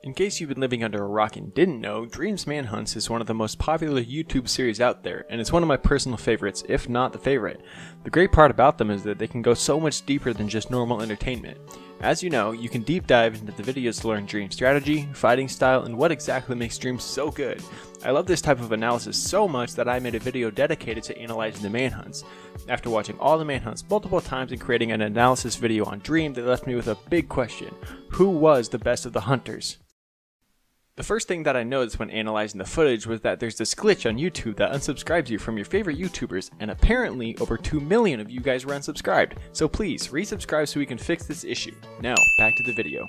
In case you've been living under a rock and didn't know, Dream's Manhunts is one of the most popular YouTube series out there, and it's one of my personal favorites, if not the favorite. The great part about them is that they can go so much deeper than just normal entertainment. As you know, you can deep dive into the videos to learn Dream's strategy, fighting style, and what exactly makes Dream so good. I love this type of analysis so much that I made a video dedicated to analyzing the Manhunts. After watching all the Manhunts multiple times and creating an analysis video on Dream, they left me with a big question: who was the best of the hunters? The first thing that I noticed when analyzing the footage was that there's this glitch on YouTube that unsubscribes you from your favorite YouTubers, and apparently over 2 million of you guys were unsubscribed. So please, resubscribe so we can fix this issue. Now, back to the video.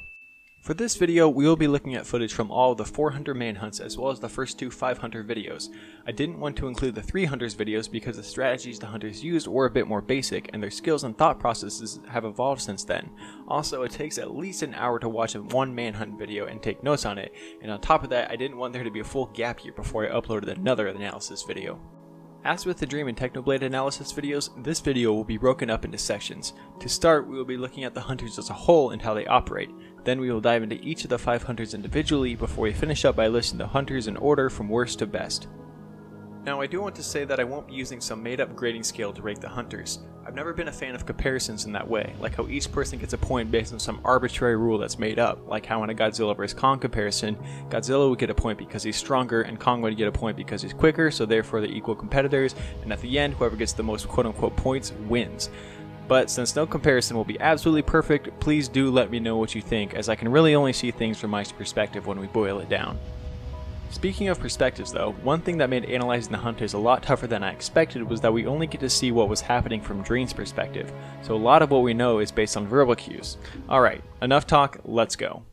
For this video, we will be looking at footage from all of the 400 manhunts as well as the first two 500 videos. I didn't want to include the 300s videos because the strategies the hunters used were a bit more basic and their skills and thought processes have evolved since then. Also, it takes at least an hour to watch one manhunt video and take notes on it, and on top of that, I didn't want there to be a full gap here before I uploaded another analysis video. As with the Dream and Technoblade analysis videos, this video will be broken up into sections. To start, we will be looking at the hunters as a whole and how they operate. Then we will dive into each of the 5 hunters individually before we finish up by listing the hunters in order from worst to best. Now, I do want to say that I won't be using some made-up grading scale to rate the hunters. I've never been a fan of comparisons in that way, like how each person gets a point based on some arbitrary rule that's made up, like how in a Godzilla vs. Kong comparison, Godzilla would get a point because he's stronger and Kong would get a point because he's quicker, so therefore they're equal competitors, and at the end, whoever gets the most quote-unquote points wins. But since no comparison will be absolutely perfect, please do let me know what you think, as I can really only see things from my perspective when we boil it down. Speaking of perspectives though, one thing that made analyzing the hunters a lot tougher than I expected was that we only get to see what was happening from Dream's perspective, so a lot of what we know is based on verbal cues. Alright, enough talk, let's go.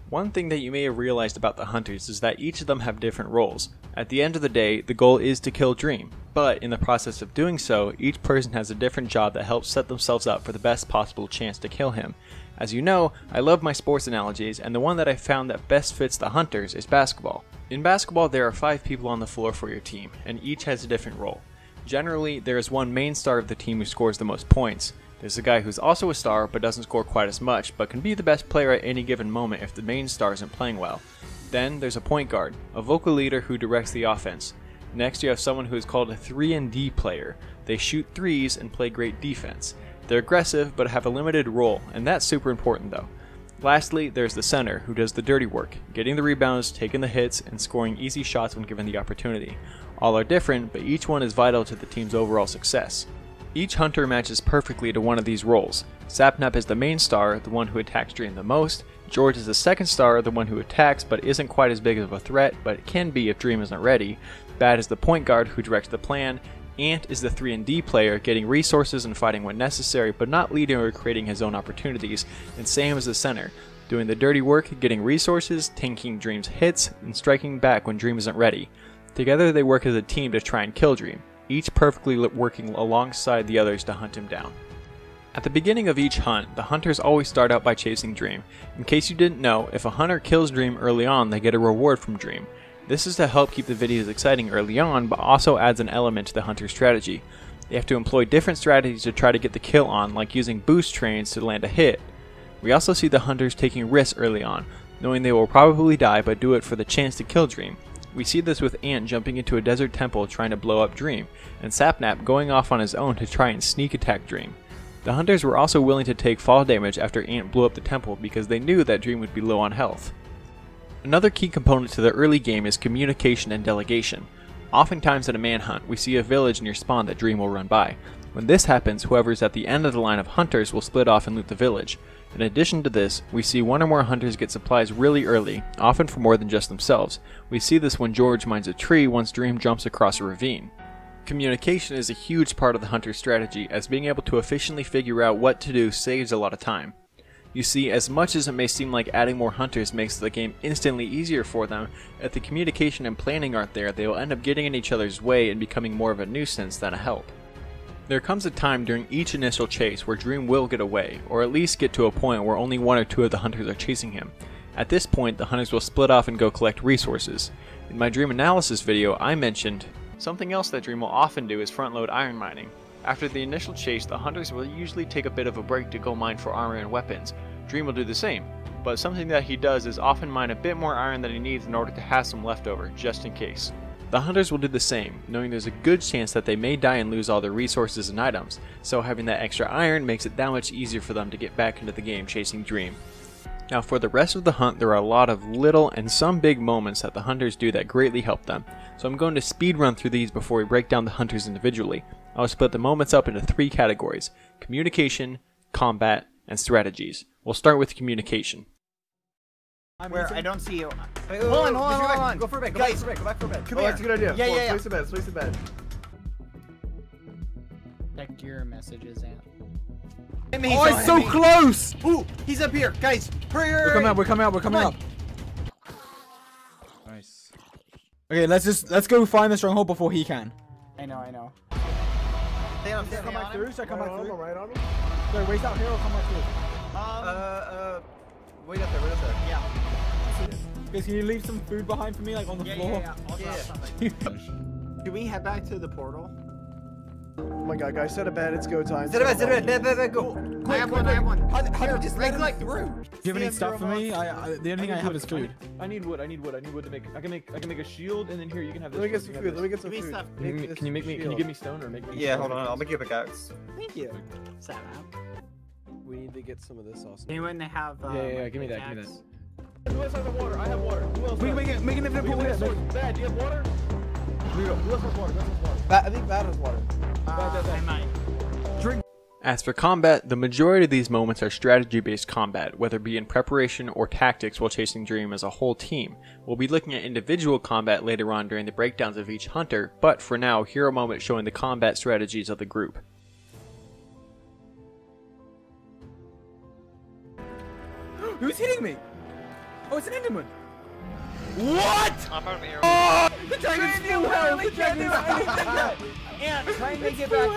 One thing that you may have realized about the hunters is that each of them have different roles. At the end of the day, the goal is to kill Dream, but in the process of doing so, each person has a different job that helps set themselves up for the best possible chance to kill him. As you know, I love my sports analogies, and the one that I found that best fits the hunters is basketball. In basketball, there are 5 people on the floor for your team, and each has a different role. Generally, there is one main star of the team who scores the most points. There's a guy who's also a star but doesn't score quite as much, but can be the best player at any given moment if the main star isn't playing well. Then there's a point guard, a vocal leader who directs the offense. Next, you have someone who is called a 3-and-D player. They shoot threes and play great defense. They're aggressive but have a limited role, and that's super important though. Lastly, there's the center, who does the dirty work, getting the rebounds, taking the hits, and scoring easy shots when given the opportunity. All are different, but each one is vital to the team's overall success. Each hunter matches perfectly to one of these roles. SapNap is the main star, the one who attacks Dream the most. George is the second star, the one who attacks but isn't quite as big of a threat, but it can be if Dream isn't ready. Bad is the point guard who directs the plan. Ant is the 3-and-D player, getting resources and fighting when necessary, but not leading or creating his own opportunities, and Sam is the center, doing the dirty work, getting resources, tanking Dream's hits, and striking back when Dream isn't ready. Together they work as a team to try and kill Dream, each perfectly working alongside the others to hunt him down. At the beginning of each hunt, the hunters always start out by chasing Dream. In case you didn't know, if a hunter kills Dream early on, they get a reward from Dream. This is to help keep the videos exciting early on, but also adds an element to the hunter's strategy. They have to employ different strategies to try to get the kill on, like using boost trains to land a hit. We also see the hunters taking risks early on, knowing they will probably die but do it for the chance to kill Dream. We see this with Ant jumping into a desert temple trying to blow up Dream, and SapNap going off on his own to try and sneak attack Dream. The hunters were also willing to take fall damage after Ant blew up the temple because they knew that Dream would be low on health. Another key component to the early game is communication and delegation. Oftentimes in a manhunt, we see a village near spawn that Dream will run by. When this happens, whoever is at the end of the line of hunters will split off and loot the village. In addition to this, we see one or more hunters get supplies really early, often for more than just themselves. We see this when George mines a tree once Dream jumps across a ravine. Communication is a huge part of the hunter's strategy, as being able to efficiently figure out what to do saves a lot of time. You see, as much as it may seem like adding more hunters makes the game instantly easier for them, if the communication and planning aren't there, they will end up getting in each other's way and becoming more of a nuisance than a help. There comes a time during each initial chase where Dream will get away, or at least get to a point where only 1 or 2 of the hunters are chasing him. At this point, the hunters will split off and go collect resources. In my Dream analysis video, I mentioned something else that Dream will often do is front load iron mining. After the initial chase, the hunters will usually take a bit of a break to go mine for armor and weapons. Dream will do the same, but something that he does is often mine a bit more iron than he needs in order to have some left over, just in case. The hunters will do the same, knowing there's a good chance that they may die and lose all their resources and items, so having that extra iron makes it that much easier for them to get back into the game chasing Dream. Now for the rest of the hunt, there are a lot of little and some big moments that the hunters do that greatly help them, so I'm going to speed run through these before we break down the hunters individually. I'll split the moments up into 3 categories: communication, combat, and strategies. We'll start with communication. Where? I don't see you. Wait, hold on. Go for a bed. Go Guys, back for a bed. Come here. That's a good idea. Yeah. Place the bed. Place the bed. Check your messages, Ant. Oh, it's so close! Ooh, he's up here. Guys, hurry. We're coming up. Nice. Okay, let's go find the stronghold before he can. I know. Stay on. Come back through. Should I come back through? Right on him. Sorry, wait out here or come back through? Wait up there. Yeah. Guys, can you leave some food behind for me, like on the floor? Yeah. I'll drop something. Can we head back to the portal? Oh my god, guys, set a bed. It's go time. Set a bed. Go. I have one. How just let him through. Do you have any stuff for me? The only thing I have is food. I need wood to make. I can make a shield, and then here you can have this. Let me get some food. Give me stuff. Can you give me stone or make me? Yeah, hold on. I'll make you a pickaxe. Thank you. SapNap. We need to get some of this also. Anyone that have Yeah. Give me that. Who else has water? I have water. Who else? We can make an infinite pool here. Bad. Do you have water? Who else has water? I think Bad has water. I might. As for combat, the majority of these moments are strategy-based combat, whether it be in preparation or tactics while chasing Dream as a whole team. We'll be looking at individual combat later on during the breakdowns of each hunter, but for now, here are moments showing the combat strategies of the group. Who's hitting me? Oh, it's an Enderman. What? I'm out of here. Oh, the dragon's full health. The dragon's Ant, try and make it back in.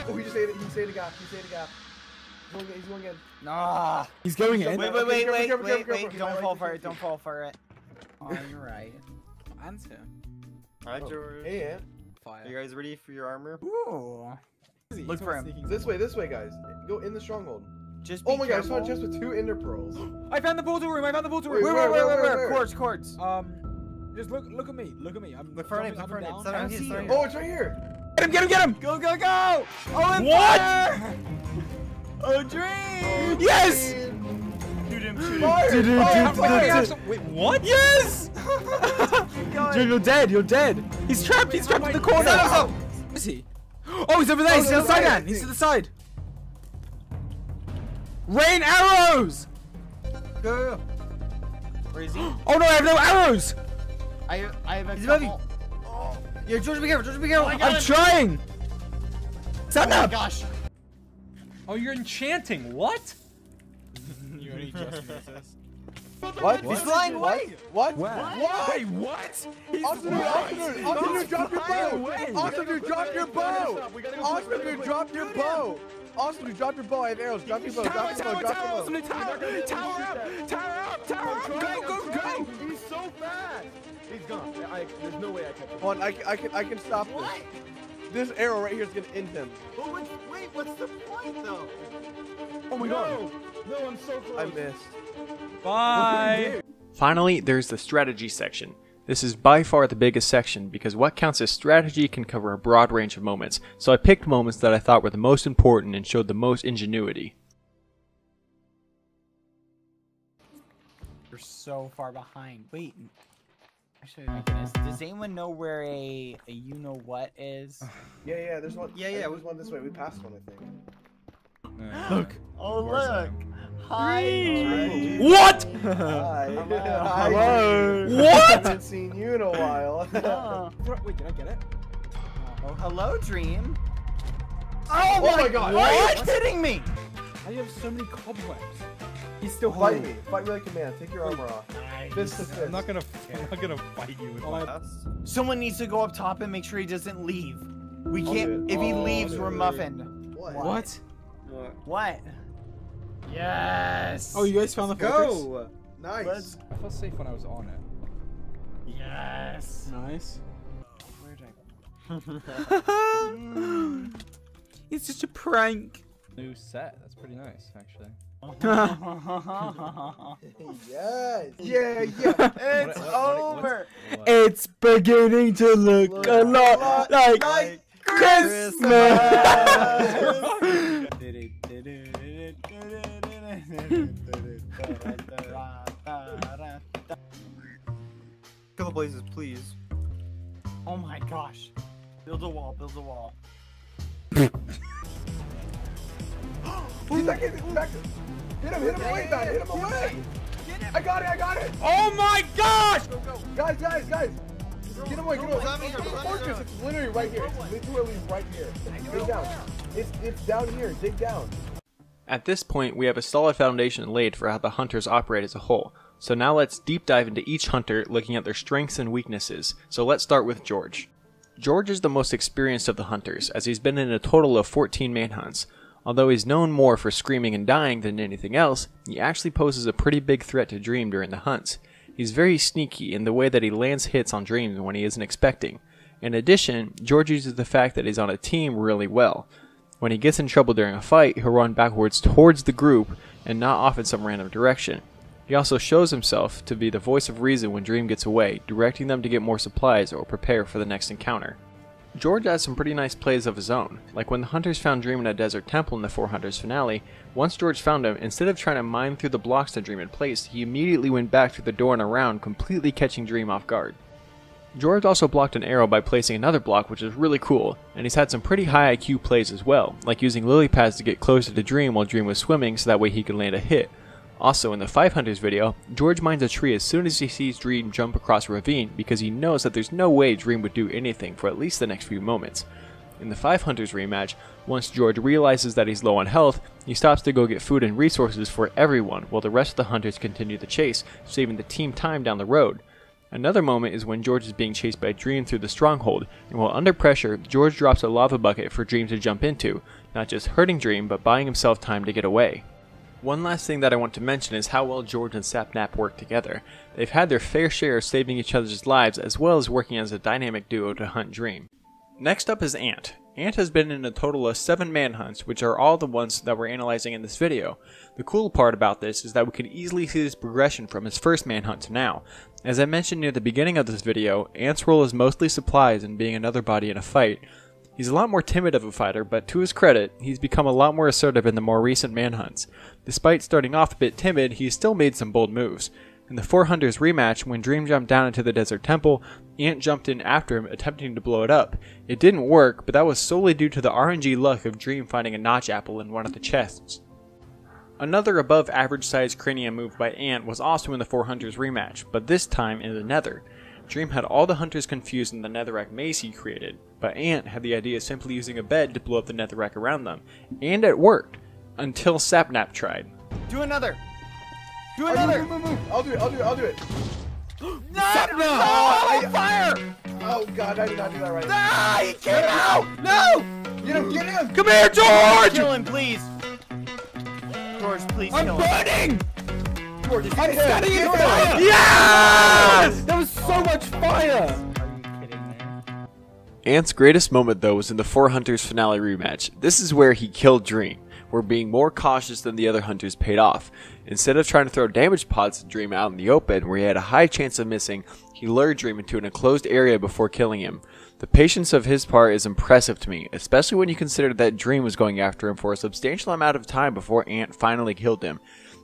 Oh, he saved a gap. He's going in. Nah. He's going in. Wait. Don't fall for it. Oh, you're right. Answer. Alright, George. Hey, Ant. Are you guys ready for your armor? Ooh. Look for him. This way, guys. Go in the stronghold. Just be Oh my god, I careful. saw a chest with 2 ender pearls. I found the portal room. Wait, Where? Quartz. Just look at me. I'm Look for it. jumping up and down. I don't see you. Oh, it's right here. Get him! Go! Oh, it's fire! Oh, Dream! Yes! Wait, what? Yes! Dream, you're dead. He's trapped in the corner. Where is he? Oh, he's over there. He's to the side, man. He's to the side. Rain arrows! Go. Where is he? Oh no, I have no arrows! I have a He's couple. Yeah, George, be careful. I'm trying! Oh my SapNap! gosh. Oh, you're enchanting. What? You only just missed us. What? He's flying away. What? Wait, what? Awesamdude, drop your bow! Awesamdude, drop your bow! Awesamdude, drop your bow! Awesamdude, drop your bow! I have arrows. Drop your bow. Drop your bow. Tower up! Go! He's so fast. He's gone. There's no way I can. Hold on, I can stop this. This arrow right here is gonna end him. Wait, what's the point though? Oh my god. No, I'm so close. I missed. Bye! Finally, there's the strategy section. This is by far the biggest section because what counts as strategy can cover a broad range of moments, so I picked moments that I thought were the most important and showed the most ingenuity. You're so far behind. Wait. Actually, my goodness. Does anyone know where a you-know-what is? Yeah, there's one. Yeah, there's one this way. We passed one, I think. Look. Oh, look. Hi. What? Hi. Hello. What? I haven't seen you in a while. Wait, did I get it? Oh, hello, Dream. Oh my god! Why are you kidding me? How do you have so many cobwebs? He's still Fight holding. me like a man. Take your armor off. Fist to fist. I'm not gonna fight you with my ass. Someone needs to go up top and make sure he doesn't leave. We I'll can't. do it. If he Oh, leaves, dude. we're muffined. What? What? Yes. Oh, you guys found the fortress? Go! Nice. I felt safe when I was on it. Yes. Nice. Where did I go? It's just a prank. New set. That's pretty nice, actually. Yes. Yeah, yeah. It's over. It's beginning to look a lot like Christmas. Kill the blazes, please. Oh my gosh. Build a wall, build a wall. He's like, hit him away, man. Hit him away. I got it. Oh my gosh! Guys. Get him away. The fortress, it's literally right here. It's literally right here. Dig down. It's down here. Dig down. At this point, we have a solid foundation laid for how the hunters operate as a whole. So now let's deep dive into each hunter, looking at their strengths and weaknesses. So let's start with George. George is the most experienced of the hunters, as he's been in a total of 14 manhunts. Although he's known more for screaming and dying than anything else, he actually poses a pretty big threat to Dream during the hunts. He's very sneaky in the way that he lands hits on Dreams when he isn't expecting. In addition, George uses the fact that he's on a team really well. When he gets in trouble during a fight, he'll run backwards towards the group and not off in some random direction. He also shows himself to be the voice of reason when Dream gets away, directing them to get more supplies or prepare for the next encounter. George has some pretty nice plays of his own, like when the hunters found Dream in a desert temple in the 4 Hunters finale. Once George found him, instead of trying to mine through the blocks that Dream had placed, he immediately went back through the door and around, completely catching Dream off guard. George also blocked an arrow by placing another block, which is really cool, and he's had some pretty high IQ plays as well, like using lily pads to get closer to Dream while Dream was swimming so that way he could land a hit. Also, in the 5 Hunters video, George mines a tree as soon as he sees Dream jump across a ravine because he knows that there's no way Dream would do anything for at least the next few moments. In the 5 Hunters rematch, once George realizes that he's low on health, he stops to go get food and resources for everyone while the rest of the hunters continue the chase, saving the team time down the road. Another moment is when George is being chased by Dream through the stronghold, and while under pressure, George drops a lava bucket for Dream to jump into, not just hurting Dream, but buying himself time to get away. One last thing that I want to mention is how well George and SapNap work together. They've had their fair share of saving each other's lives as well as working as a dynamic duo to hunt Dream. Next up is Ant. Ant has been in a total of 7 manhunts, which are all the ones that we're analyzing in this video. The cool part about this is that we can easily see this progression from his first manhunt to now. As I mentioned near the beginning of this video, Ant's role is mostly supplies and being another body in a fight. He's a lot more timid of a fighter, but to his credit, he's become a lot more assertive in the more recent manhunts. Despite starting off a bit timid, he's still made some bold moves. In the 4 Hunters rematch, when Dream jumped down into the desert temple, Ant jumped in after him, attempting to blow it up. It didn't work, but that was solely due to the RNG luck of Dream finding a notch apple in one of the chests. Another above average sized cranium move by Ant was also in the 4 Hunters rematch, but this time in the nether. Dream had all the hunters confused in the netherrack maze he created, but Ant had the idea of simply using a bed to blow up the netherrack around them, and it worked, until SapNap tried. Do another. Do Oh, another. move. I'll do it. No! Oh, fire! Oh god, I did not do that right. Ah, he came out! No! Get him! Come here, George! Kill him, please. George, please I'm kill him. burning! George, I'm setting it on Get him! fire! Yes! That was so much fire! Are you kidding me? Ant's greatest moment though was in the 4 Hunters finale rematch. This is where he killed Dream, where being more cautious than the other hunters paid off. Instead of trying to throw damage pods at Dream out in the open where he had a high chance of missing, he lured Dream into an enclosed area before killing him. The patience of his part is impressive to me, especially when you consider that Dream was going after him for a substantial amount of time before Ant finally killed him.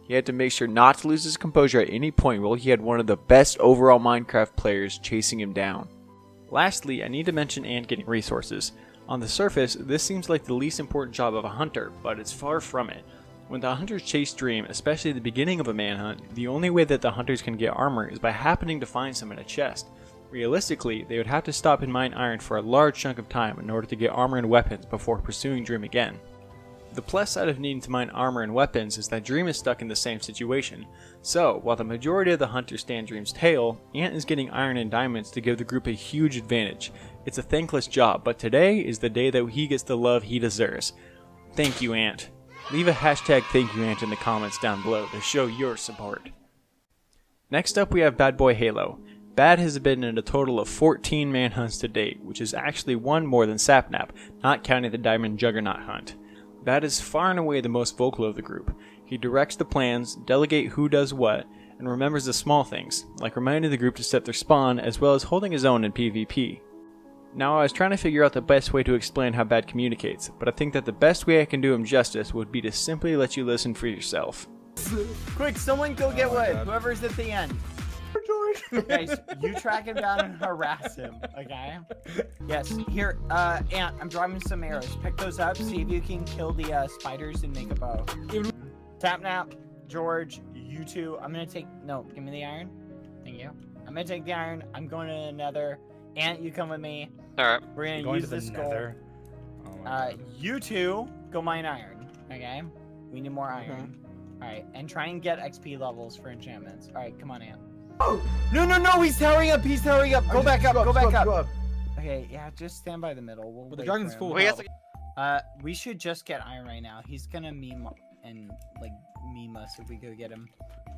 He had to make sure not to lose his composure at any point while he had one of the best overall Minecraft players chasing him down. Lastly, I need to mention Ant getting resources. On the surface, this seems like the least important job of a hunter, but it's far from it. When the hunters chase Dream, especially at the beginning of a manhunt, the only way that the hunters can get armor is by happening to find some in a chest. Realistically, they would have to stop and mine iron for a large chunk of time in order to get armor and weapons before pursuing Dream again. The plus side of needing to mine armor and weapons is that Dream is stuck in the same situation. So, while the majority of the hunters stand Dream's tail, Ant is getting iron and diamonds to give the group a huge advantage. It's a thankless job, but today is the day that he gets the love he deserves. Thank you, Ant. Leave a hashtag #ThankYouAnt in the comments down below to show your support. Next up we have BadBoyHalo. Bad has been in a total of 14 manhunts to date, which is actually one more than SapNap, not counting the Diamond Juggernaut hunt. Bad is far and away the most vocal of the group. He directs the plans, delegates who does what, and remembers the small things, like reminding the group to set their spawn as well as holding his own in PvP. Now I was trying to figure out the best way to explain how Bad communicates, but I think that the best way I can do him justice would be to simply let you listen for yourself. Quick, someone go get wood. Whoever's at the end. Guys, you track him down and harass him, okay? Yes, here, Ant, I'm driving some arrows. Pick those up, see if you can kill the spiders and make a bow. SapNap, George, you two. I'm gonna take, no, give me the iron. Thank you. I'm gonna take the iron. I'm going to the nether. Ant, you come with me. Alright. We're gonna use this gold. You two, go mine iron, okay? We need more iron. Alright, and try and get XP levels for enchantments. Alright, come on, Ant. Oh! No, he's towering up, Go back up. Okay, yeah, just stand by the middle. We'll the dragon's full. We should just get iron right now. He's gonna meme and, like, meme us if we go get him.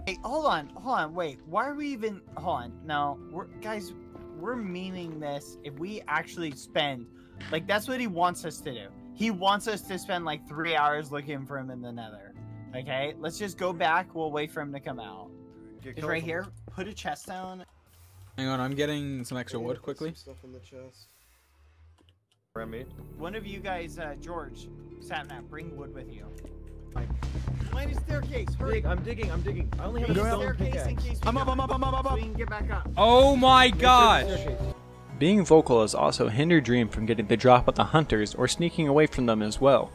Hey, hold on, wait. Why are we even... Hold on, no. Guys, we're memeing this if we actually spend... Like, that's what he wants us to do. He wants us to spend, like, 3 hours looking for him in the nether. Okay? Let's just go back. We'll wait for him to come out. He's right here. Put a chest down. Hang on, I'm getting some extra wood quickly. Some stuff in the chest. One of you guys, George, SapNap, bring wood with you. Find a staircase. Hurry. I'm digging. I only have a stone pickaxe. I'm up. So we can get back up. Oh my gosh! Being vocal has also hindered Dream from getting the drop on the hunters or sneaking away from them as well.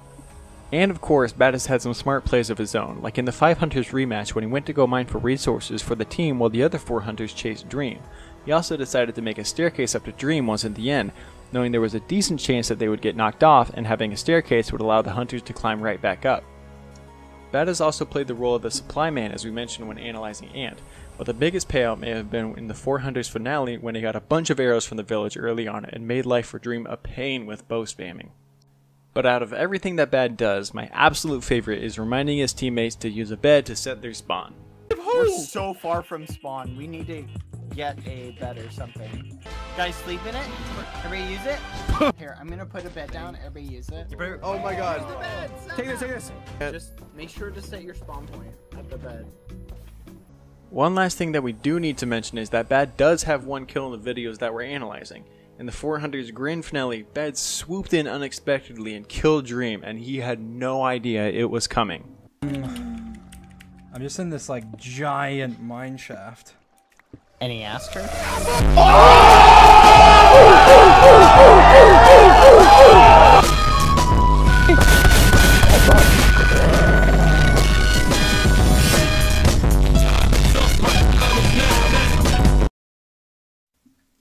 And of course, Bad has had some smart plays of his own, like in the 5 Hunters rematch when he went to go mine for resources for the team while the other 4 hunters chased Dream. He also decided to make a staircase up to Dream once at the end, knowing there was a decent chance that they would get knocked off, and having a staircase would allow the hunters to climb right back up. Bad has also played the role of the supply man as we mentioned when analyzing Ant, but the biggest payout may have been in the 4 Hunters finale when he got a bunch of arrows from the village early on and made life for Dream a pain with bow spamming. But out of everything that Bad does, my absolute favorite is reminding his teammates to use a bed to set their spawn. We're so far from spawn. We need to get a bed or something. Guys, sleep in it. Everybody use it. Here, I'm gonna put a bed down. Everybody use it. Oh my god. Take this. Just make sure to set your spawn point at the bed. One last thing that we do need to mention is that Bad does have 1 kill in the videos that we're analyzing. In the 4 Hunters grand finale, Bad swooped in unexpectedly and killed Dream, and he had no idea it was coming. I'm just in this like giant mine shaft. And he asked her?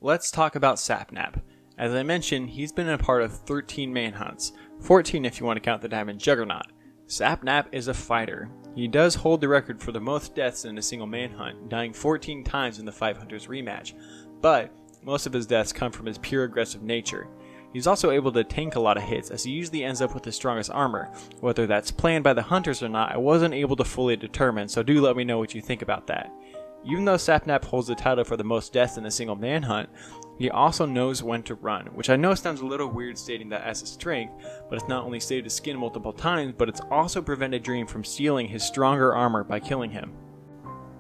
Let's talk about SapNap. As I mentioned, he's been a part of 13 manhunts, 14 if you want to count the Diamond Juggernaut. SapNap is a fighter. He does hold the record for the most deaths in a single manhunt, dying 14 times in the 5 Hunters rematch, but most of his deaths come from his pure aggressive nature. He's also able to tank a lot of hits as he usually ends up with the strongest armor. Whether that's planned by the hunters or not, I wasn't able to fully determine, so do let me know what you think about that. Even though SapNap holds the title for the most deaths in a single manhunt, he also knows when to run, which I know sounds a little weird stating that as a strength, but it's not only saved his skin multiple times, but it's also prevented Dream from stealing his stronger armor by killing him.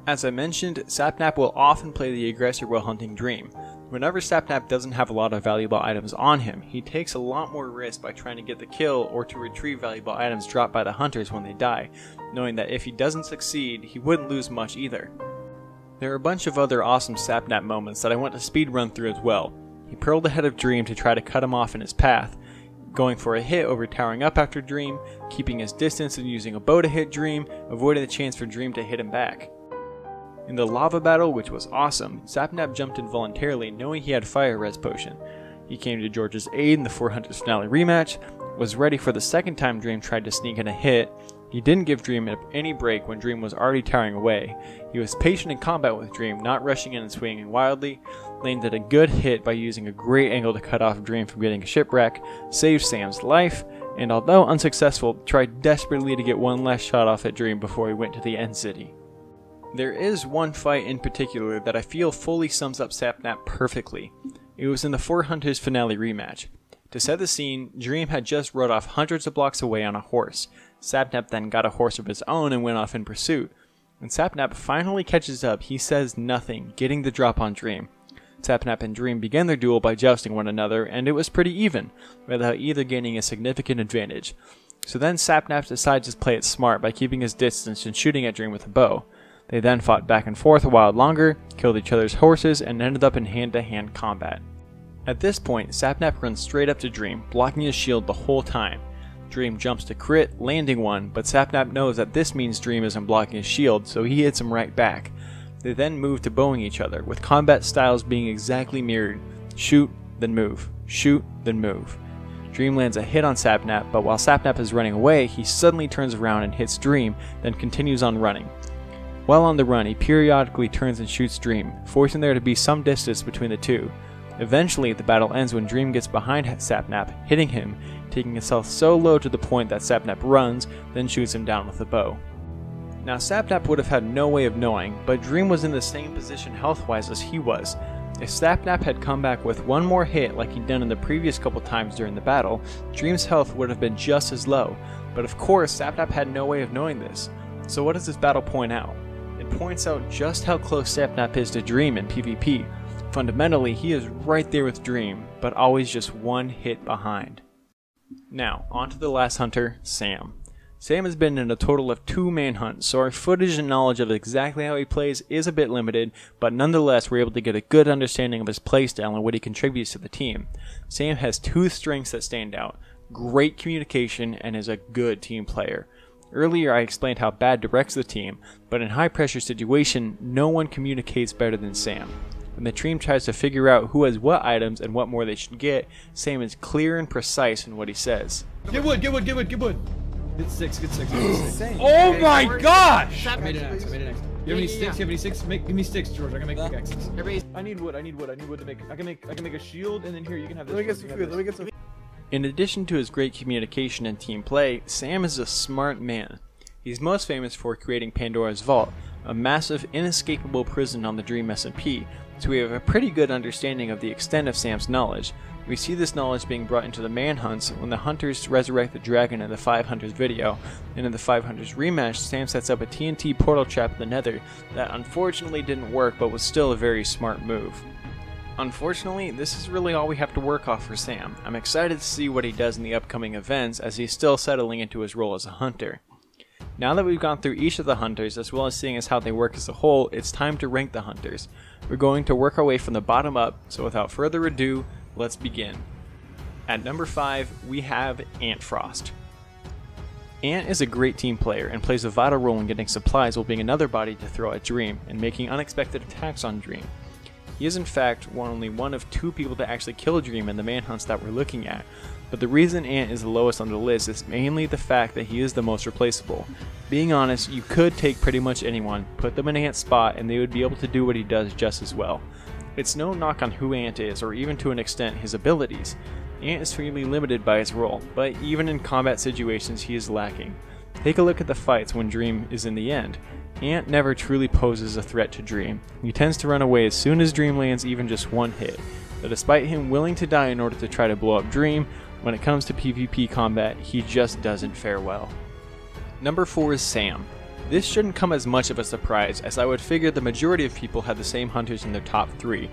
As I mentioned, SapNap will often play the aggressor while hunting Dream. Whenever SapNap doesn't have a lot of valuable items on him, he takes a lot more risk by trying to get the kill or to retrieve valuable items dropped by the hunters when they die, knowing that if he doesn't succeed, he wouldn't lose much either. There are a bunch of other awesome SapNap moments that I want to speed run through as well. He pearled ahead of Dream to try to cut him off in his path, going for a hit over towering up after Dream, keeping his distance and using a bow to hit Dream, avoiding the chance for Dream to hit him back. In the lava battle, which was awesome, SapNap jumped in voluntarily knowing he had fire res potion. He came to George's aid in the 4 Hunters finale rematch, was ready for the second time Dream tried to sneak in a hit. He didn't give Dream any break when Dream was already towering away. He was patient in combat with Dream, not rushing in and swinging wildly, landed a good hit by using a great angle to cut off Dream from getting a shipwreck, saved Sam's life, and although unsuccessful, tried desperately to get one last shot off at Dream before he went to the end city. There is one fight in particular that I feel fully sums up SapNap perfectly. It was in the 4 Hunters finale rematch. To set the scene, Dream had just rode off hundreds of blocks away on a horse. SapNap then got a horse of his own and went off in pursuit. When SapNap finally catches up, he says nothing, getting the drop on Dream. SapNap and Dream began their duel by jousting one another, and it was pretty even, without either gaining a significant advantage. So then SapNap decides to play it smart by keeping his distance and shooting at Dream with a bow. They then fought back and forth a while longer, killed each other's horses, and ended up in hand-to-hand combat. At this point, SapNap runs straight up to Dream, blocking his shield the whole time. Dream jumps to crit, landing one, but SapNap knows that this means Dream isn't blocking his shield, so he hits him right back. They then move to bowing each other, with combat styles being exactly mirrored. Shoot, then move. Shoot, then move. Dream lands a hit on SapNap, but while SapNap is running away, he suddenly turns around and hits Dream, then continues on running. While on the run, he periodically turns and shoots Dream, forcing there to be some distance between the two. Eventually, the battle ends when Dream gets behind SapNap, hitting him, taking his health so low to the point that SapNap runs, then shoots him down with a bow. Now SapNap would have had no way of knowing, but Dream was in the same position health-wise as he was. If SapNap had come back with one more hit like he'd done in the previous couple times during the battle, Dream's health would have been just as low, but of course SapNap had no way of knowing this. So what does this battle point out? It points out just how close SapNap is to Dream in PvP. Fundamentally, he is right there with Dream, but always just one hit behind. Now, on to the last hunter, Sam. Sam has been in a total of 2 manhunts, so our footage and knowledge of exactly how he plays is a bit limited, but nonetheless we're able to get a good understanding of his playstyle and what he contributes to the team. Sam has 2 strengths that stand out: great communication and is a good team player. Earlier I explained how Bad directs the team, but in high pressure situation, no one communicates better than Sam. When the team tries to figure out who has what items and what more they should get, Sam is clear and precise in what he says. Get wood, get wood, get wood, get wood. Get 6, get 6, get 6. Oh my gosh! I made an X, I made an X. You have any sticks? You have any sticks? Give me sticks, George. I can make pickaxes. I need wood, I need wood to make. I can make a shield, and then here you can have this. Let me get some food. Let me get some. In addition to his great communication and team play, Sam is a smart man. He's most famous for creating Pandora's Vault, a massive, inescapable prison on the Dream SMP, so we have a pretty good understanding of the extent of Sam's knowledge. We see this knowledge being brought into the Manhunts when the Hunters resurrect the dragon in the 5 Hunters video, and in the 5 Hunters rematch, Sam sets up a TNT portal trap in the Nether that unfortunately didn't work but was still a very smart move. Unfortunately, this is really all we have to work off for Sam. I'm excited to see what he does in the upcoming events as he's still settling into his role as a hunter. Now that we've gone through each of the hunters as well as seeing as how they work as a whole, it's time to rank the hunters. We're going to work our way from the bottom up, so without further ado, let's begin. At number 5, we have Antfrost. Ant is a great team player and plays a vital role in getting supplies while being another body to throw at Dream and making unexpected attacks on Dream. He is in fact only one of 2 people to actually kill Dream in the manhunts that we're looking at, but the reason Ant is the lowest on the list is mainly the fact that he is the most replaceable. Being honest, you could take pretty much anyone, put them in Ant's spot, and they would be able to do what he does just as well. It's no knock on who Ant is, or even to an extent his abilities. Ant is fairly limited by his role, but even in combat situations he is lacking. Take a look at the fights when Dream is in the end. Ant never truly poses a threat to Dream. He tends to run away as soon as Dream lands even just one hit, but despite him willing to die in order to try to blow up Dream, when it comes to PvP combat, he just doesn't fare well. Number 4 is Sam. This shouldn't come as much of a surprise, as I would figure the majority of people have the same hunters in their top 3.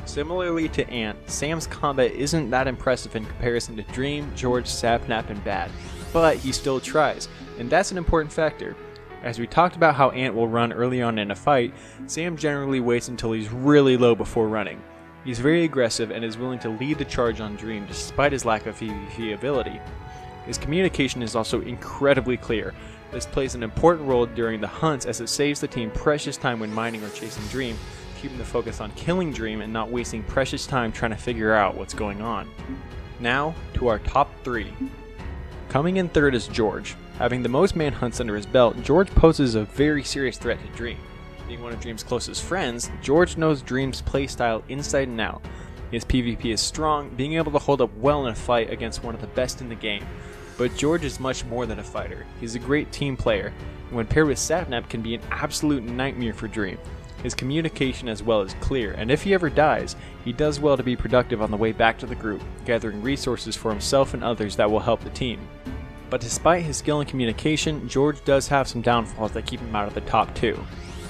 Similarly to Ant, Sam's combat isn't that impressive in comparison to Dream, George, SapNap, and Bad, but he still tries, and that's an important factor. As we talked about how Ant will run early on in a fight, Sam generally waits until he's really low before running. He's very aggressive and is willing to lead the charge on Dream despite his lack of PvP ability. His communication is also incredibly clear. This plays an important role during the hunts as it saves the team precious time when mining or chasing Dream, keeping the focus on killing Dream and not wasting precious time trying to figure out what's going on. Now, to our top 3. Coming in 3rd is George. Having the most manhunts under his belt, George poses a very serious threat to Dream. Being one of Dream's closest friends, George knows Dream's playstyle inside and out. His PvP is strong, being able to hold up well in a fight against one of the best in the game. But George is much more than a fighter. He's a great team player, and when paired with SapNap can be an absolute nightmare for Dream. His communication as well is clear, and if he ever dies, he does well to be productive on the way back to the group, gathering resources for himself and others that will help the team. But despite his skill in communication, George does have some downfalls that keep him out of the top 2.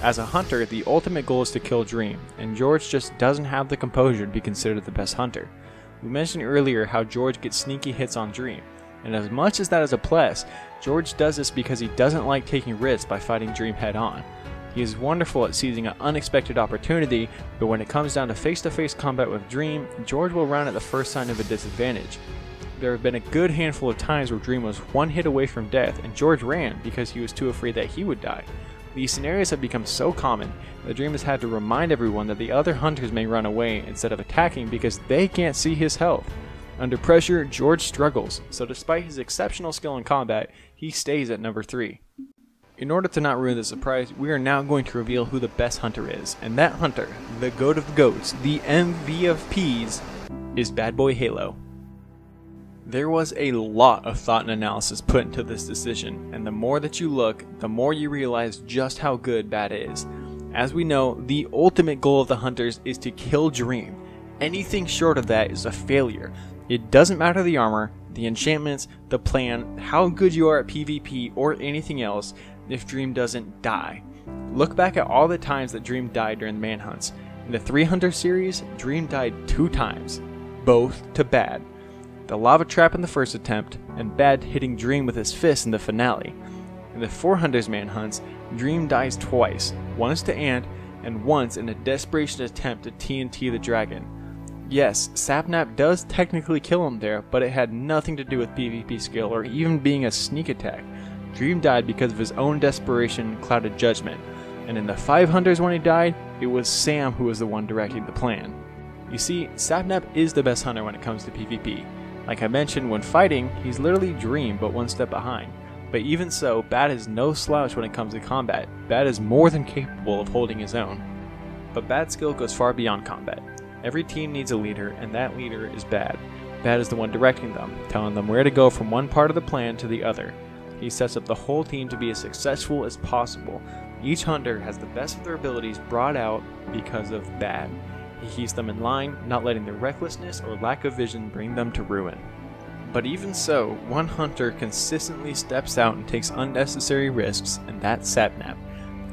As a hunter, the ultimate goal is to kill Dream, and George just doesn't have the composure to be considered the best hunter. We mentioned earlier how George gets sneaky hits on Dream, and as much as that is a plus, George does this because he doesn't like taking risks by fighting Dream head on. He is wonderful at seizing an unexpected opportunity, but when it comes down to face-to-face combat with Dream, George will run at the first sign of a disadvantage. There have been a good handful of times where Dream was one hit away from death and George ran because he was too afraid that he would die. These scenarios have become so common that Dream has had to remind everyone that the other hunters may run away instead of attacking because they can't see his health. Under pressure, George struggles, so despite his exceptional skill in combat, he stays at number 3. In order to not ruin the surprise, we are now going to reveal who the best hunter is, and that hunter, the goat of the goats, the MV of Ps, is BadBoyHalo. There was a lot of thought and analysis put into this decision, and the more that you look, the more you realize just how good Bad is. As we know, the ultimate goal of the hunters is to kill Dream. Anything short of that is a failure. It doesn't matter the armor, the enchantments, the plan, how good you are at PvP, or anything else if Dream doesn't die. Look back at all the times that Dream died during the manhunts. In the 300 series, Dream died 2 times, both to Bad. The lava trap in the first attempt, and Bad hitting Dream with his fist in the finale. In the 400s manhunts, Dream dies twice, once to Ant, and once in a desperation attempt to TNT the dragon. Yes, SapNap does technically kill him there, but it had nothing to do with PvP skill or even being a sneak attack. Dream died because of his own desperation, clouded judgment, and in the 500s when he died, it was Sam who was the one directing the plan. You see, SapNap is the best hunter when it comes to PvP. Like I mentioned, when fighting, he's literally Dream but one step behind. But even so, Bad is no slouch when it comes to combat. Bad is more than capable of holding his own. But Bad's skill goes far beyond combat. Every team needs a leader, and that leader is Bad. Bad is the one directing them, telling them where to go from one part of the plan to the other. He sets up the whole team to be as successful as possible. Each hunter has the best of their abilities brought out because of Bad. He keeps them in line, not letting their recklessness or lack of vision bring them to ruin. But even so, one hunter consistently steps out and takes unnecessary risks, and that's SapNap.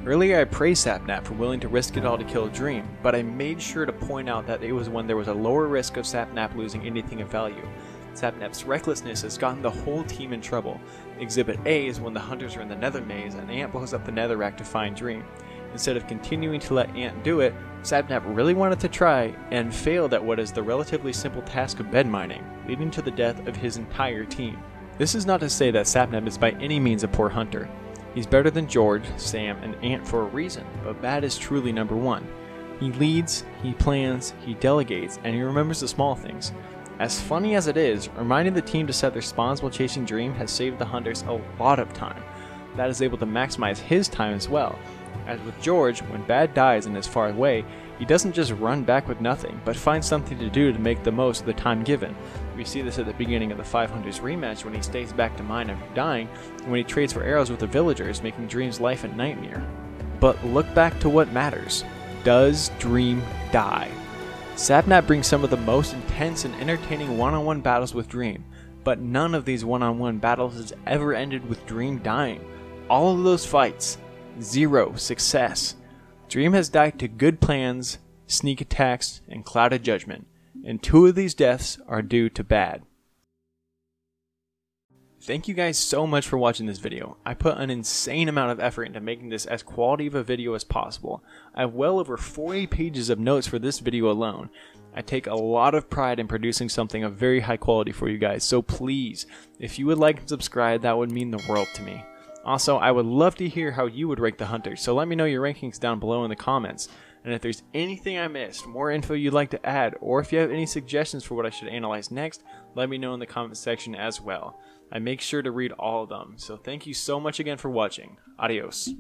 Earlier I praised SapNap for willing to risk it all to kill Dream, but I made sure to point out that it was when there was a lower risk of SapNap losing anything of value. SapNap's recklessness has gotten the whole team in trouble. Exhibit A is when the hunters are in the nether maze and Ant blows up the netherrack to find Dream. Instead of continuing to let Ant do it, SapNap really wanted to try and failed at what is the relatively simple task of bed mining, leading to the death of his entire team. This is not to say that SapNap is by any means a poor hunter. He's better than George, Sam, and Ant for a reason, but Bad is truly number 1. He leads, he plans, he delegates, and he remembers the small things. As funny as it is, reminding the team to set their spawns while chasing Dream has saved the hunters a lot of time. Bad is able to maximize his time as well. As with George, when Bad dies and is far away, he doesn't just run back with nothing, but finds something to do to make the most of the time given. We see this at the beginning of the 500s rematch when he stays back to mine after dying, and when he trades for arrows with the villagers, making Dream's life a nightmare. But look back to what matters. Does Dream die? SapNap brings some of the most intense and entertaining one-on-one battles with Dream, but none of these one-on-one battles has ever ended with Dream dying. All of those fights, 0 success. Dream has died to good plans, sneak attacks, and clouded judgment, and 2 of these deaths are due to Bad. Thank you guys so much for watching this video. I put an insane amount of effort into making this as quality of a video as possible. I have well over 40 pages of notes for this video alone. I take a lot of pride in producing something of very high quality for you guys, so please, if you would like and subscribe, that would mean the world to me. Also, I would love to hear how you would rank the hunters, so let me know your rankings down below in the comments. And if there's anything I missed, more info you'd like to add, or if you have any suggestions for what I should analyze next, let me know in the comment section as well. I make sure to read all of them, so thank you so much again for watching. Adios.